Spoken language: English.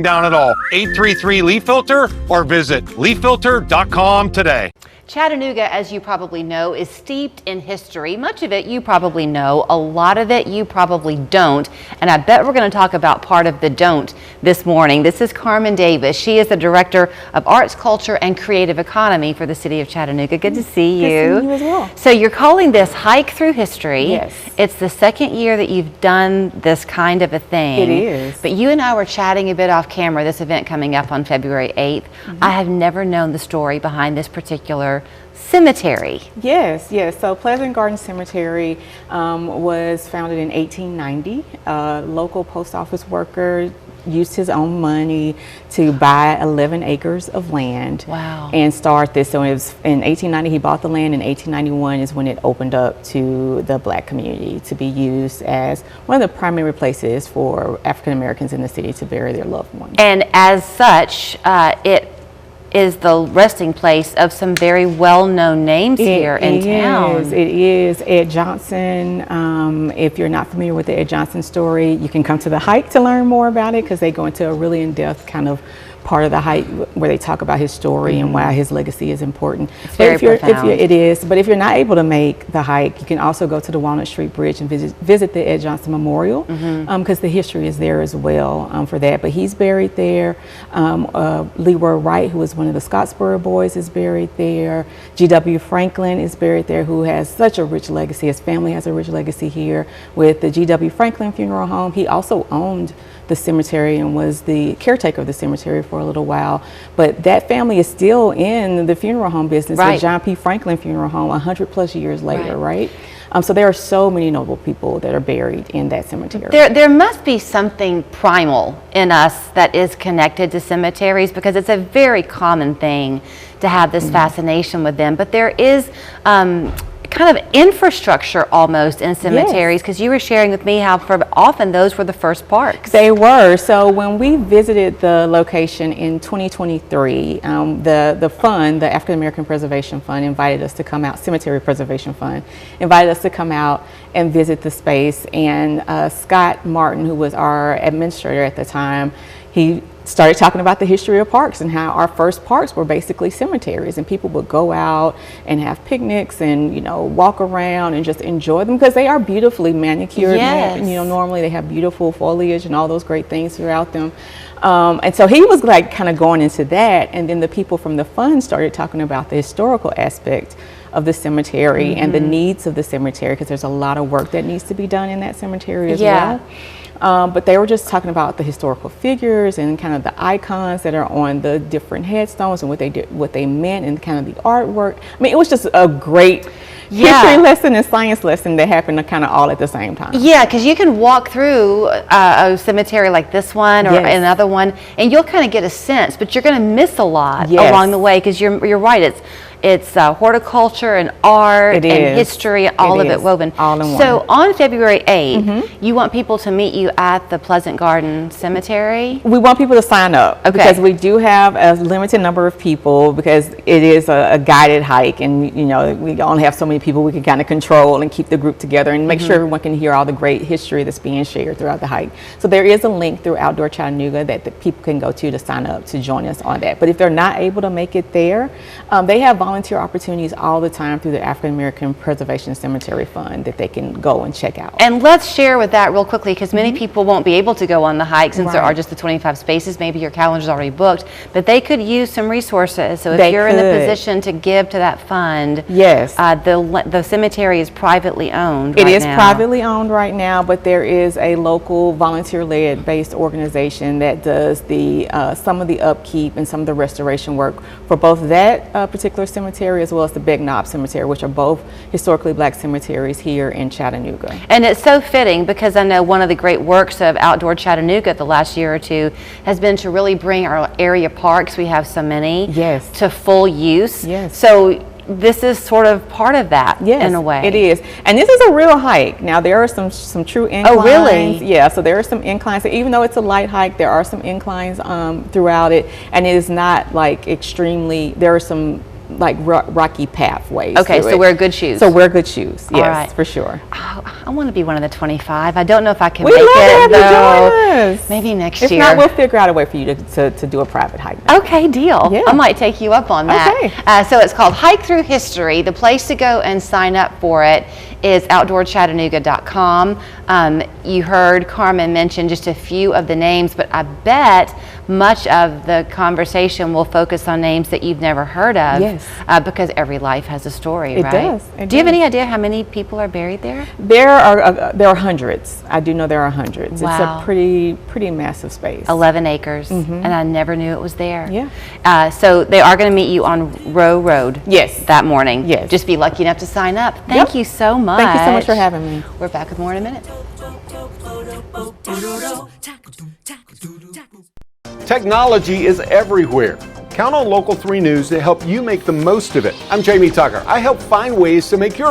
down at all. 833 Leaf Filter or visit leaffilter.com today. Chattanooga, as you probably know, is steeped in history. Much of it you probably know, a lot of it you probably don't. And I bet we're going to talk about part of the don't this morning. This is Carmen Davis. She is the Director of Arts, Culture, and Creative Economy for the City of Chattanooga. Good to see you. Good to see you as well. So you're calling this Hike Through History. Yes. It's the second year that you've done this kind of a thing. It is. But you and I were chatting a bit off camera, this event coming up on February 8th. I have never known the story behind this particular cemetery. Yes. So Pleasant Garden Cemetery was founded in 1890. A local post office worker used his own money to buy 11 acres of land. Wow. And start this. So it was in 1890 he bought the land. In 1891 is when it opened up to the Black community to be used as one of the primary places for African Americans in the city to bury their loved ones. And as such, it is the resting place of some very well-known names here in town. It is. Ed Johnson. If you're not familiar with the Ed Johnson story, you can come to the hike to learn more about it, because they go into a really in-depth kind of part of the hike where they talk about his story and why his legacy is important. It's very profound. It is. But if you're not able to make the hike, you can also go to the Walnut Street Bridge and visit the Ed Johnson Memorial, because the history is there as well for that. But he's buried there. Leroy Wright, who was one of the Scottsboro boys, is buried there. G.W. Franklin is buried there, who has such a rich legacy. His family has a rich legacy here with the G.W. Franklin Funeral Home. He also owned the cemetery and was the caretaker of the cemetery for a little while. But that family is still in the funeral home business, the John P. Franklin Funeral Home, 100+ years later, right? So there are so many noble people that are buried in that cemetery. There must be something primal in us that is connected to cemeteries, because it's a very common thing to have this fascination with them. But there is kind of infrastructure almost in cemeteries, because you were sharing with me how often those were the first parks. They were. So when we visited the location in 2023, the fund, the African American Preservation Fund, invited us to come out, Cemetery Preservation Fund, invited us to come out and visit the space. And Scott Martin, who was our administrator at the time, he started talking about the history of parks and how our first parks were basically cemeteries, and people would go out and have picnics and, you know, walk around and just enjoy them, because they are beautifully manicured. You know, normally they have beautiful foliage and all those great things throughout them. And so he was like kind of going into that, and then the people from the fund started talking about the historical aspect of the cemetery and the needs of the cemetery, because there's a lot of work that needs to be done in that cemetery as well. But they were just talking about the historical figures and kind of the icons that are on the different headstones and what they did, what they meant, and kind of the artwork. I mean, it was just a great history lesson and science lesson that happened kind of all at the same time. Yeah, because you can walk through a cemetery like this one or another one, and you'll kind of get a sense, but you're going to miss a lot along the way, because you're right. It's horticulture and art and history, all of it woven. All in one. So on February 8th, you want people to meet you at the Pleasant Garden Cemetery? We want people to sign up, because we do have a limited number of people, because it is a guided hike, and you know, we only have so many people we can kind of control and keep the group together and make sure everyone can hear all the great history that's being shared throughout the hike. So there is a link through Outdoor Chattanooga that the people can go to sign up to join us on that. But if they're not able to make it there, they have volunteer opportunities all the time through the African American Preservation Cemetery Fund that they can go and check out. And let's share with that real quickly, because many people won't be able to go on the hike since there are just the 25 spaces. Maybe your calendar's already booked, but they could use some resources. So if you're in the position to give to that fund, the cemetery is privately owned. It is privately owned right now, but there is a local volunteer-led based organization that does the some of the upkeep and some of the restoration work for both that particular cemetery as well as the Big Knob Cemetery, which are both historically Black cemeteries here in Chattanooga. And it's so fitting, because I know one of the great works of Outdoor Chattanooga the last year or two has been to really bring our area parks, we have so many, to full use. So this is sort of part of that in a way. It is. And this is a real hike. Now there are some true inclines. Oh, really? Yeah, so there are some inclines. So even though it's a light hike, there are some inclines throughout it, and it is not like extremely, there are some like rocky pathways. Okay, through so it. wear good shoes. So wear good shoes. All Yes, right. for sure. Oh, I want to be one of the 25. I don't know if I can We'd make love to it have you though. join us. Maybe next If year. not, we'll figure out a way for you to do a private hike. Okay, deal. Yeah. I might take you up on that. Okay. So it's called Hike Through History. The place to go and sign up for it is outdoorchattanooga.com. You heard Carmen mention just a few of the names, but I bet much of the conversation will focus on names that you've never heard of. Yes. Because every life has a story, It right? does. It Do you have does. any idea how many people are buried there? There are hundreds. I do know there are hundreds. Wow. It's a pretty massive space. 11 acres, and I never knew it was there. Yeah. So they are going to meet you on Row Road. Yes. That morning. Yes. Just be lucky enough to sign up. Thank you so much. Thank you so much for having me. We're back with more in a minute. Technology is everywhere. Count on Local 3 News to help you make the most of it. I'm Jamie Tucker. I help find ways to make your